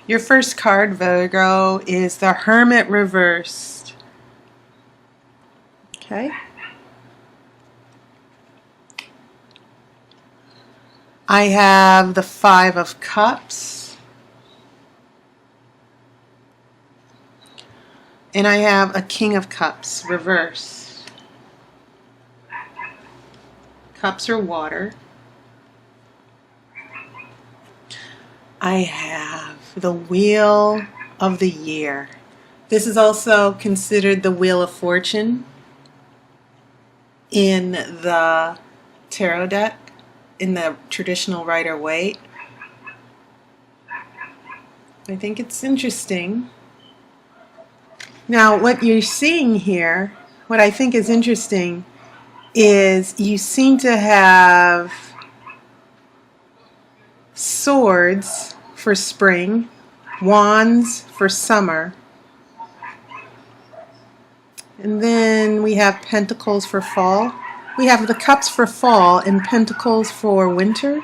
Your first card, Virgo, is the Hermit reversed. Okay. I have the Five of Cups. And I have a King of Cups reversed. Cups are water. I have the Wheel of the Year. This is also considered the Wheel of Fortune in the tarot deck, in the traditional Rider-Waite. I think it's interesting. Now, what you're seeing here, what I think is interesting, is you seem to have swords for spring, wands for summer, and then we have pentacles for fall. We have the cups for fall and pentacles for winter.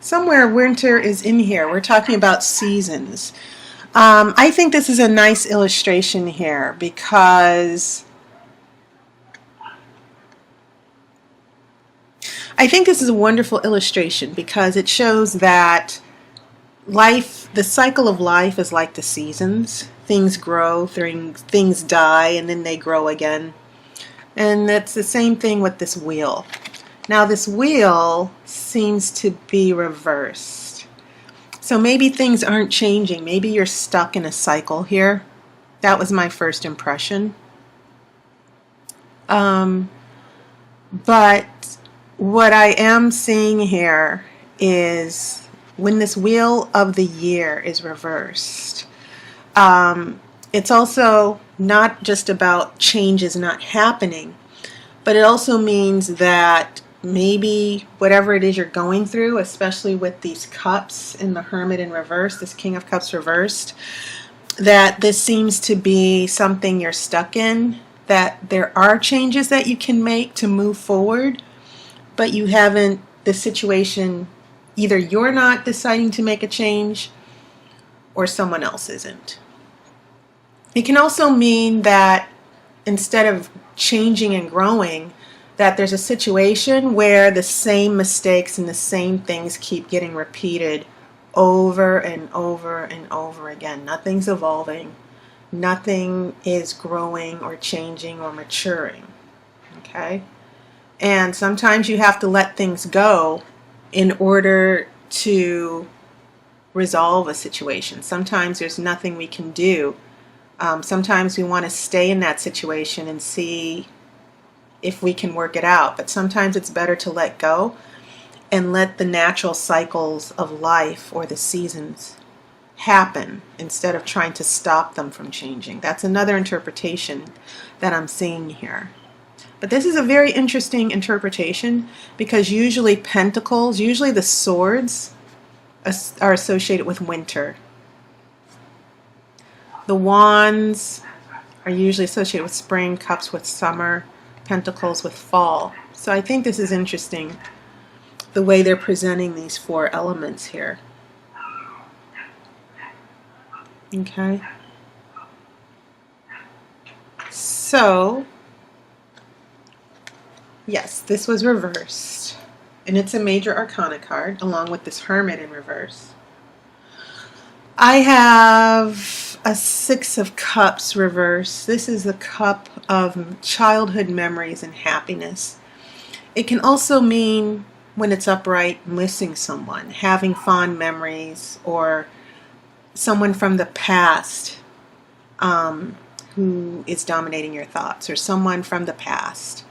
Somewhere winter is in here. We're talking about seasons. I think this is a nice illustration here because I think this is a wonderful illustration because it shows that life, the cycle of life is like the seasons. Things grow, things die, and then they grow again. And that's the same thing with this wheel. Now this wheel seems to be reversed. So maybe things aren't changing. Maybe you're stuck in a cycle here. That was my first impression. But what I am seeing here is when this Wheel of the Year is reversed, it's also not just about changes not happening, but it also means that maybe whatever it is you're going through, especially with these cups in the Hermit in reverse, this King of Cups reversed, that this seems to be something you're stuck in, that there are changes that you can make to move forward, but you haven't, the situation, either you're not deciding to make a change or someone else isn't. It can also mean that instead of changing and growing, that there's a situation where the same mistakes and the same things keep getting repeated over and over and over again. Nothing's evolving. Nothing is growing or changing or maturing. Okay? And sometimes you have to let things go in order to resolve a situation. Sometimes there's nothing we can do. Sometimes we want to stay in that situation and see if we can work it out. But sometimes it's better to let go and let the natural cycles of life or the seasons happen instead of trying to stop them from changing. That's another interpretation that I'm seeing here. But this is a very interesting interpretation because usually pentacles, usually the swords are associated with winter. The wands are usually associated with spring, cups with summer, pentacles with fall. So I think this is interesting, the way they're presenting these four elements here. Okay. So, yes, this was reversed. And it's a major arcana card, along with this Hermit in reverse. I have a Six of Cups reverse. This is the cup of childhood memories and happiness. It can also mean, when it's upright, missing someone, having fond memories, or someone from the past who is dominating your thoughts, or someone from the past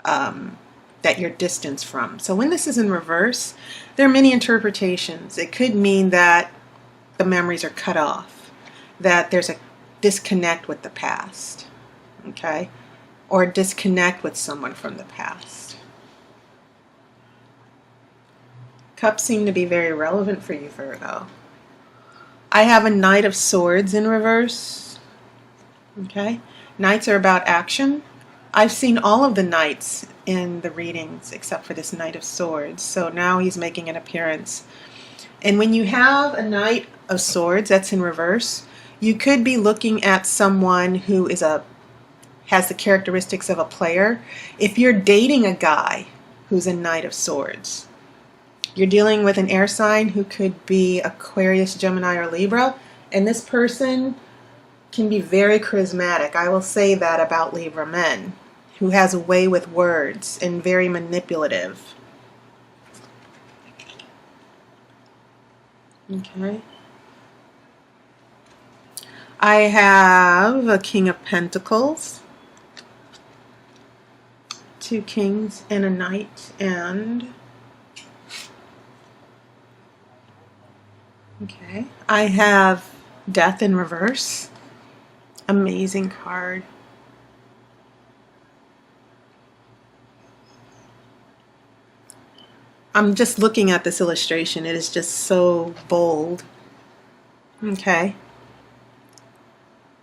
that you're distanced from. So when this is in reverse, there are many interpretations. It could mean that the memories are cut off, that there's a disconnect with the past, okay? Or disconnect with someone from the past. Cups seem to be very relevant for you, Virgo. I have a Knight of Swords in reverse, okay? Knights are about action. I've seen all of the knights in the readings except for this Knight of Swords, so now he's making an appearance. And when you have a Knight of Swords that's in reverse, you could be looking at someone who has the characteristics of a player. If you're dating a guy who's a Knight of Swords, you're dealing with an air sign who could be Aquarius, Gemini, or Libra, and this person can be very charismatic. I will say that about Libra men, who has a way with words and very manipulative. Okay. I have a King of Pentacles, 2 kings and a knight, and okay, I have Death in reverse. Amazing card. I'm just looking at this illustration. It is just so bold. Okay.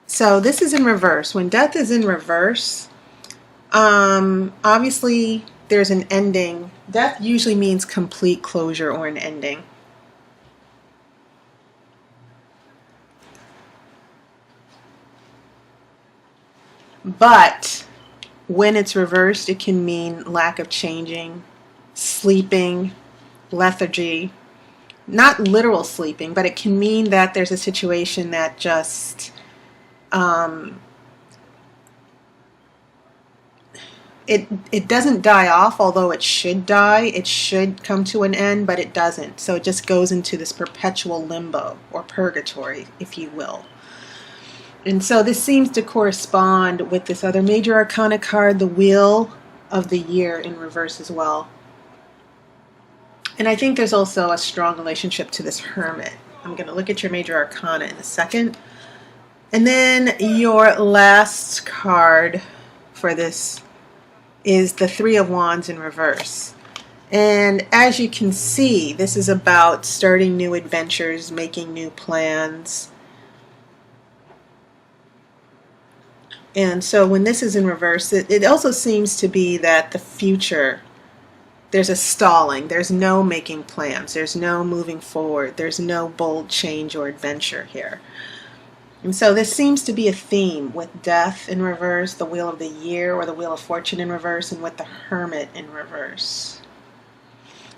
So this is in reverse. When Death is in reverse, obviously there's an ending. Death usually means complete closure or an ending. But when it's reversed, it can mean lack of changing, sleeping, lethargy. Not literal sleeping, but it can mean that there's a situation that just it doesn't die off, although it should die. It should come to an end, but it doesn't. So it just goes into this perpetual limbo or purgatory, if you will. And so this seems to correspond with this other major arcana card, the Wheel of the Year, in reverse as well. And I think there's also a strong relationship to this Hermit. I'm going to look at your major arcana in a second. And then your last card for this is the Three of Wands in reverse. And as you can see, this is about starting new adventures, making new plans. And so when this is in reverse, it also seems to be that the future, there's a stalling. There's no making plans. There's no moving forward. There's no bold change or adventure here. And so this seems to be a theme with Death in reverse, the Wheel of the Year or the Wheel of Fortune in reverse, and with the Hermit in reverse.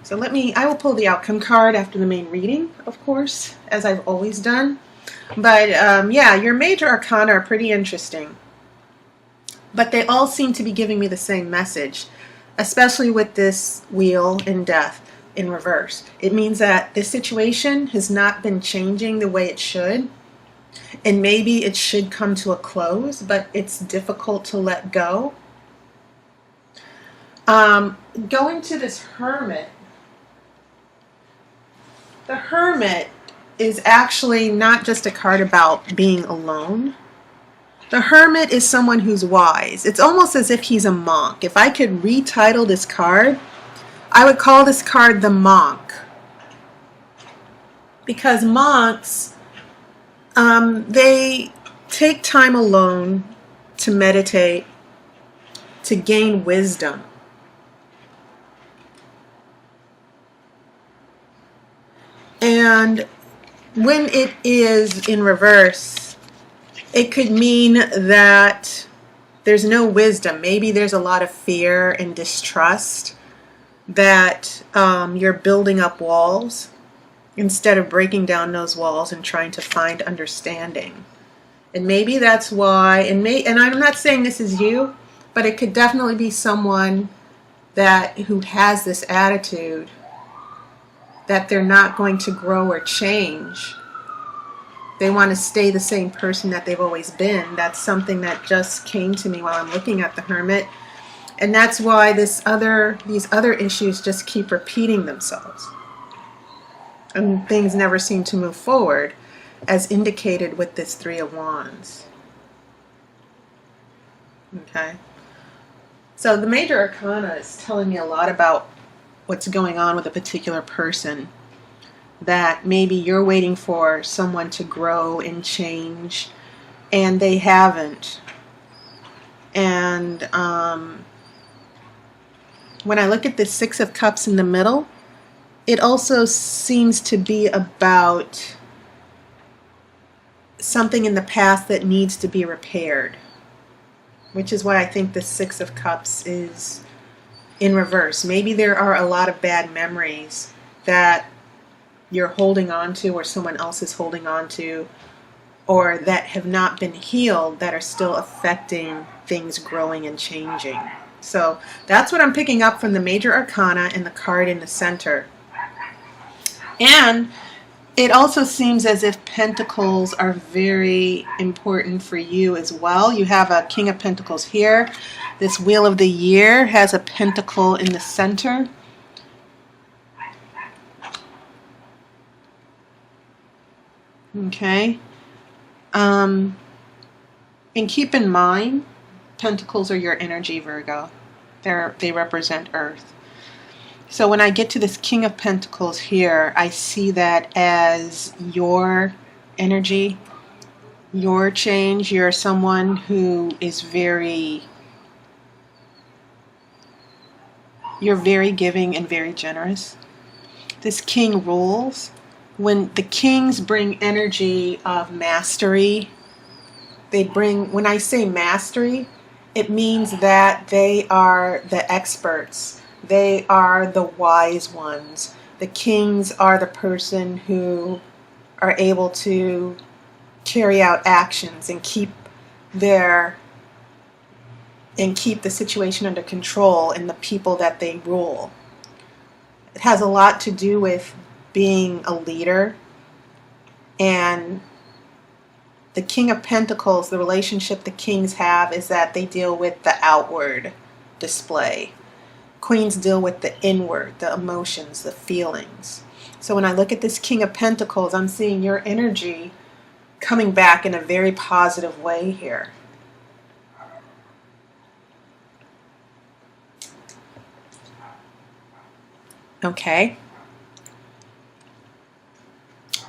So I will pull the outcome card after the main reading, of course, as I've always done. But yeah, your major arcana are pretty interesting. But they all seem to be giving me the same message, especially with this Wheel in Death in reverse. It means that this situation has not been changing the way it should, and maybe it should come to a close, but it's difficult to let go. Going to this Hermit, the Hermit is actually not just a card about being alone. The Hermit is someone who's wise. It's almost as if he's a monk. If I could retitle this card, I would call this card the Monk. Because monks, they take time alone to meditate, to gain wisdom. And when it is in reverse, it could mean that there's no wisdom. Maybe there's a lot of fear and distrust, that you're building up walls instead of breaking down those walls and trying to find understanding. And maybe that's why, and I'm not saying this is you, but it could definitely be someone who has this attitude that they're not going to grow or change. They want to stay the same person that they've always been. That's something that just came to me while I'm looking at the Hermit. And that's why these other issues just keep repeating themselves. And things never seem to move forward, as indicated with this Three of Wands. Okay. So the major arcana is telling me a lot about what's going on with a particular person. That maybe you're waiting for someone to grow and change, and they haven't. And when I look at the Six of Cups in the middle, it also seems to be about something in the past that needs to be repaired, which is why I think the Six of Cups is in reverse. Maybe there are a lot of bad memories that you're holding on to, or someone else is holding on to, or that have not been healed, that are still affecting things growing and changing. So that's what I'm picking up from the major arcana and the card in the center. And it also seems as if pentacles are very important for you as well. You have a King of Pentacles here. This Wheel of the Year has a pentacle in the center. Okay. And keep in mind, pentacles are your energy, Virgo. They represent Earth. So when I get to this King of Pentacles here, I see that as your energy, your change. You're someone who is you're very giving and very generous. This King rules. When the kings bring energy of mastery, when I say mastery, it means that they are the experts. They are the wise ones. The kings are the person who are able to carry out actions and keep the situation under control and the people that they rule. It has a lot to do with being a leader. And the King of Pentacles, the relationship the kings have is that they deal with the outward display. Queens deal with the inward, the emotions, the feelings. So when I look at this King of Pentacles, I'm seeing your energy coming back in a very positive way here. Okay.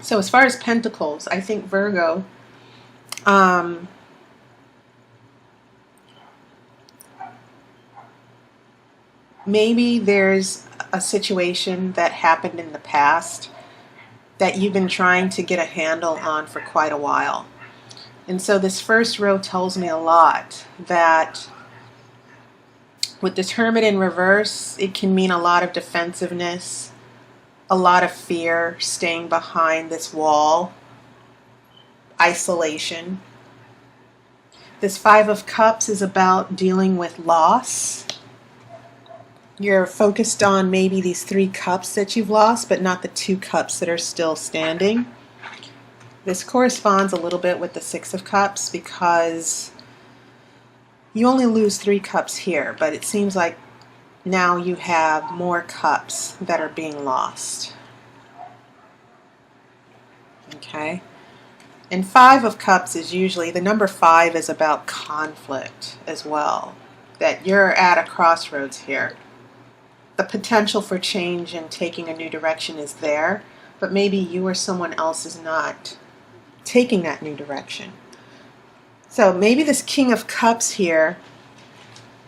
So as far as Pentacles, I think Virgo, maybe there's a situation that happened in the past that you've been trying to get a handle on for quite a while. And so this first row tells me a lot, that with the Hermit in reverse, it can mean a lot of defensiveness, a lot of fear, staying behind this wall, isolation. This Five of Cups is about dealing with loss. You're focused on maybe these 3 cups that you've lost, but not the 2 cups that are still standing. This corresponds a little bit with the Six of Cups, because you only lose 3 cups here, but it seems like now you have more cups that are being lost. Okay? And Five of Cups is usually, the number 5 is about conflict as well. That you're at a crossroads here. The potential for change and taking a new direction is there, but maybe you or someone else is not taking that new direction. So maybe this King of Cups here,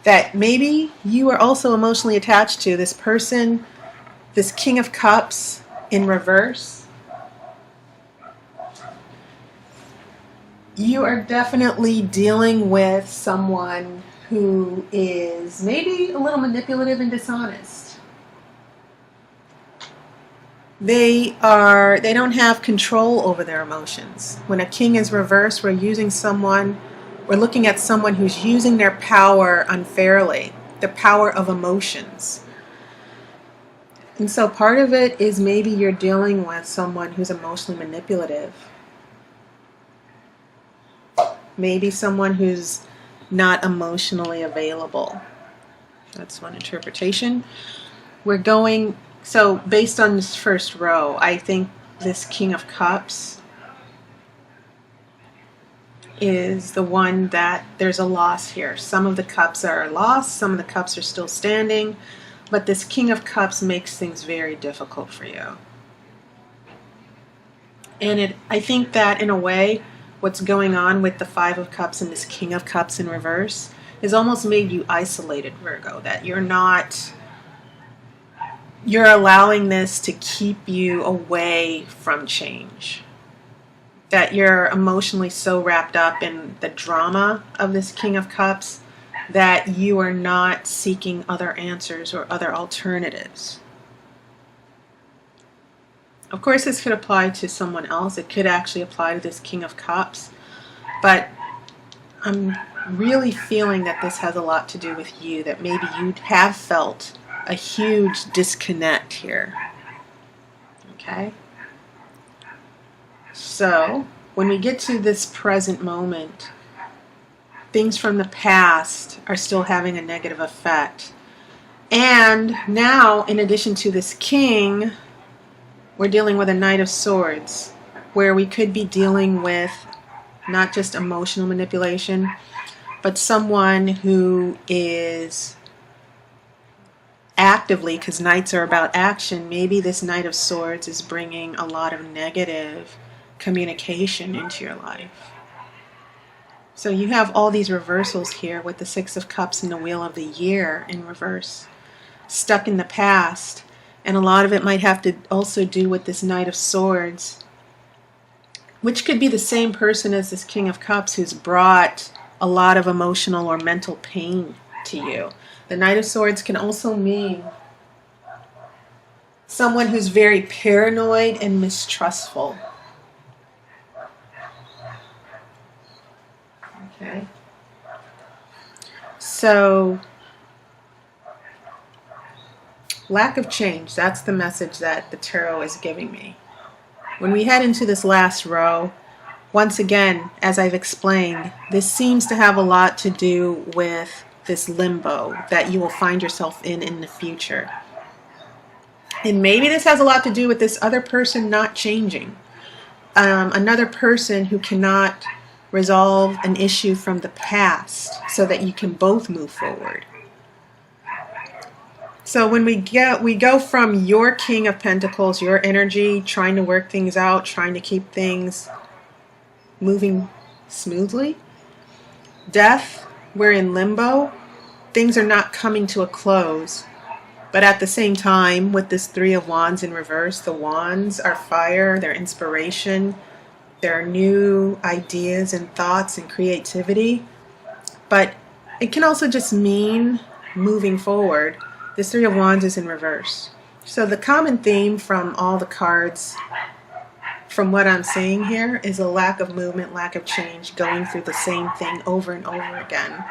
that maybe you are also emotionally attached to, this person, this King of Cups in reverse. You are definitely dealing with someone who is maybe a little manipulative and dishonest. They don't have control over their emotions. When a king is reversed, we're looking at someone who's using their power unfairly, the power of emotions. And so part of it is maybe you're dealing with someone who's emotionally manipulative. Maybe someone who's not emotionally available. That's one interpretation. So based on this first row, I think this King of Cups is the one that there's a loss here. Some of the cups are lost, some of the cups are still standing, but this King of Cups makes things very difficult for you. And I think that in a way, what's going on with the Five of Cups and this King of Cups in reverse has almost made you isolated, Virgo, that you're not you're allowing this to keep you away from change. That you're emotionally so wrapped up in the drama of this King of Cups that you are not seeking other answers or other alternatives. Of course, this could apply to someone else. It could actually apply to this King of Cups. But I'm really feeling that this has a lot to do with you, that maybe you have felt a huge disconnect here. Okay? So, when we get to this present moment, things from the past are still having a negative effect. And now, in addition to this king, we're dealing with a Knight of Swords, where we could be dealing with not just emotional manipulation, but someone who is actively, because Knights are about action, maybe this Knight of Swords is bringing a lot of negative communication into your life. So you have all these reversals here with the Six of Cups and the Wheel of the Year in reverse, stuck in the past. And a lot of it might have to also do with this Knight of Swords, which could be the same person as this King of Cups who's brought a lot of emotional or mental pain to you. The Knight of Swords can also mean someone who's very paranoid and mistrustful. Okay. So, lack of change, that's the message that the tarot is giving me. When we head into this last row, once again, as I've explained, this seems to have a lot to do with this limbo that you will find yourself in the future. And maybe this has a lot to do with this other person not changing. Another person who cannot resolve an issue from the past so that you can both move forward. So when we go from your King of Pentacles, your energy, trying to work things out, trying to keep things moving smoothly. Death, we're in limbo. Things are not coming to a close. But at the same time, with this Three of Wands in reverse, the wands are fire, they're inspiration, there are new ideas and thoughts and creativity. But it can also just mean moving forward. This Three of Wands is in reverse. So the common theme from all the cards, from what I'm seeing here, is a lack of movement, lack of change, going through the same thing over and over again.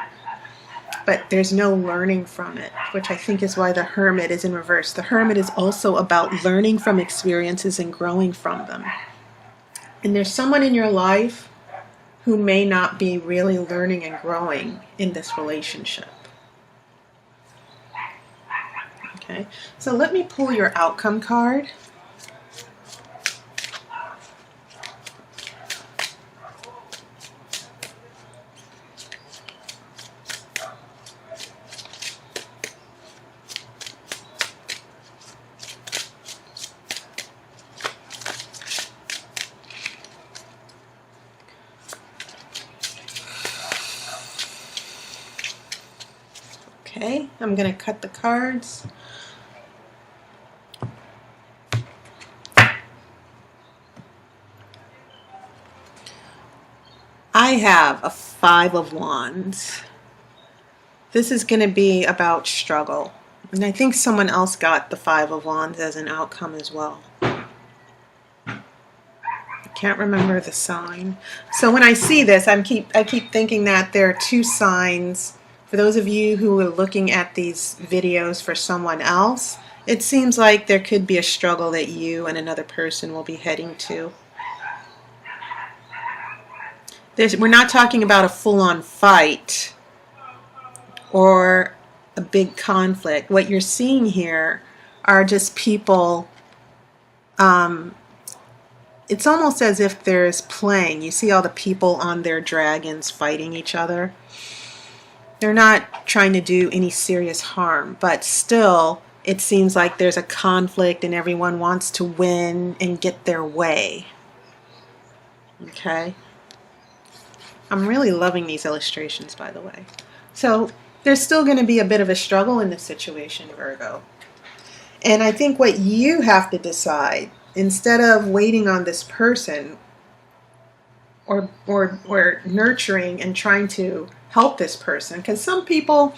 But there's no learning from it, which I think is why the Hermit is in reverse. The Hermit is also about learning from experiences and growing from them. And there's someone in your life who may not be really learning and growing in this relationship. Okay, so let me pull your outcome card. Okay, I'm going to cut the cards. I have a Five of Wands. This is going to be about struggle. And I think someone else got the Five of Wands as an outcome as well. I can't remember the sign. So when I see this, I keep thinking that there are two signs. For those of you who are looking at these videos for someone else, it seems like there could be a struggle that you and another person will be heading to. We're not talking about a full-on fight or a big conflict. What you're seeing here are just people, it's almost as if there's playing. You see all the people on their dragons fighting each other. They're not trying to do any serious harm, but still it seems like there's a conflict and everyone wants to win and get their way. Okay? I'm really loving these illustrations, by the way. So there's still going to be a bit of a struggle in this situation, Virgo. And I think what you have to decide, instead of waiting on this person or nurturing and trying to help this person, because some people,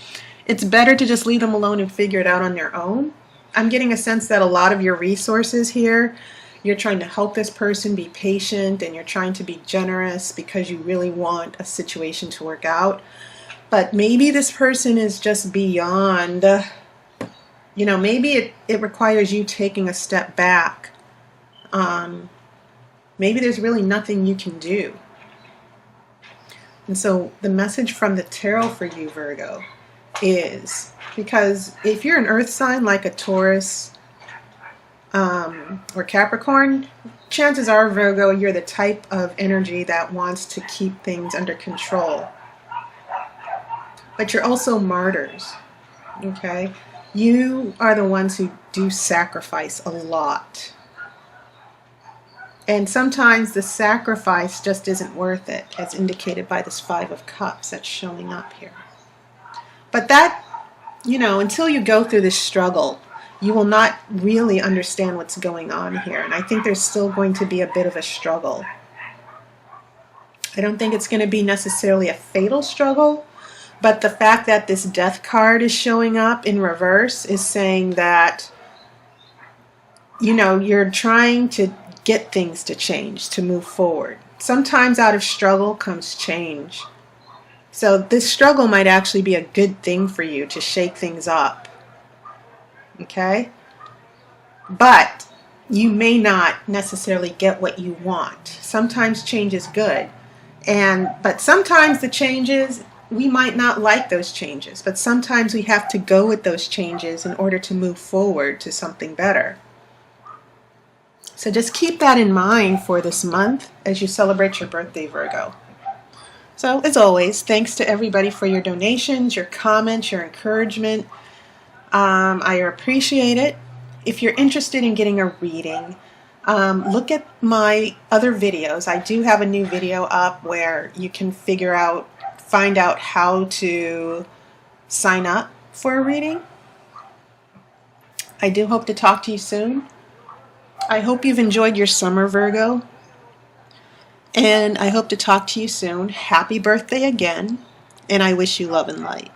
it's better to just leave them alone and figure it out on their own. I'm getting a sense that a lot of your resources here, you're trying to help this person be patient, and you're trying to be generous because you really want a situation to work out. But maybe this person is just beyond, maybe it requires you taking a step back. Maybe there's really nothing you can do. And so the message from the tarot for you, Virgo, is, because if you're an earth sign like a Taurus or Capricorn, chances are, Virgo, you're the type of energy that wants to keep things under control. But you're also martyrs, okay? You are the ones who do sacrifice a lot. And sometimes the sacrifice just isn't worth it, as indicated by this Five of Cups that's showing up here. But that, until you go through this struggle, you will not really understand what's going on here. And I think there's still going to be a bit of a struggle. I don't think it's going to be necessarily a fatal struggle, but the fact that this Death card is showing up in reverse is saying that, you're trying to get things to change, to move forward. Sometimes out of struggle comes change. So this struggle might actually be a good thing for you to shake things up. Okay? But you may not necessarily get what you want. Sometimes change is good. But sometimes the changes, we might not like those changes. But sometimes we have to go with those changes in order to move forward to something better. So just keep that in mind for this month as you celebrate your birthday, Virgo. So as always, thanks to everybody for your donations, your comments, your encouragement. I appreciate it. If you're interested in getting a reading, look at my other videos. I do have a new video up where you can find out how to sign up for a reading. I do hope to talk to you soon. I hope you've enjoyed your summer, Virgo. And I hope to talk to you soon. Happy birthday again. And I wish you love and light.